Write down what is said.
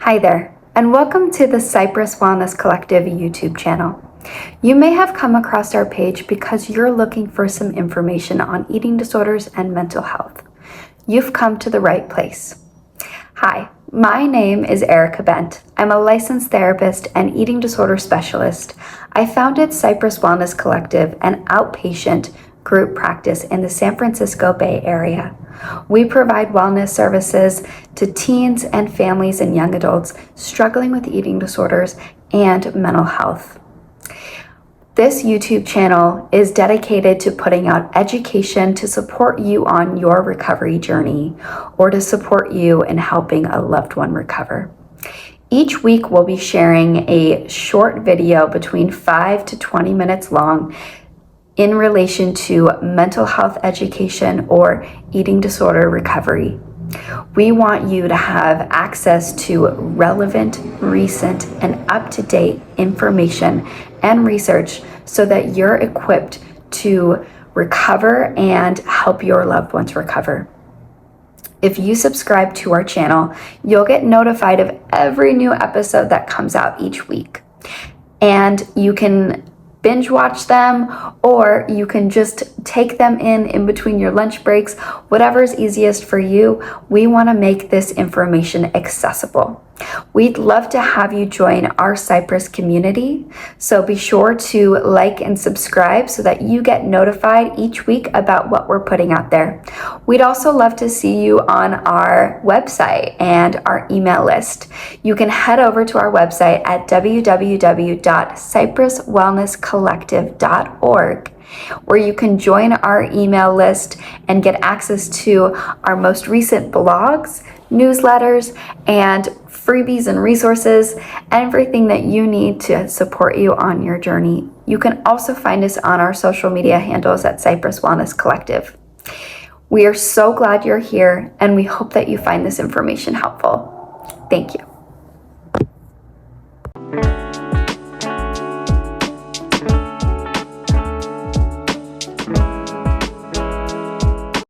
Hi there, and welcome to the Cypress Wellness Collective YouTube channel. You may have come across our page because you're looking for some information on eating disorders and mental health. You've come to the right place. Hi, my name is Erika Bent. I'm a licensed therapist and eating disorder specialist. I founded Cypress Wellness Collective, an outpatient group practice in the San Francisco Bay Area. We provide wellness services to teens and families and young adults struggling with eating disorders and mental health. This YouTube channel is dedicated to putting out education to support you on your recovery journey or to support you in helping a loved one recover. Each week we'll be sharing a short video between 5 to 20 minutes long in relation to mental health education or eating disorder recovery. We want you to have access to relevant, recent, and up-to-date information and research so that you're equipped to recover and help your loved ones recover. If you subscribe to our channel, you'll get notified of every new episode that comes out each week. And you can binge watch them, or you can just take them in between your lunch breaks, whatever is easiest for you. We want to make this information accessible. We'd love to have you join our Cypress community, so be sure to like and subscribe so that you get notified each week about what we're putting out there. We'd also love to see you on our website and our email list. You can head over to our website at www.cypresswellnesscollective.org, where you can join our email list and get access to our most recent blogs, newsletters, and freebies and resources, everything that you need to support you on your journey. You can also find us on our social media handles at Cypress Wellness Collective. We are so glad you're here, and we hope that you find this information helpful. Thank you.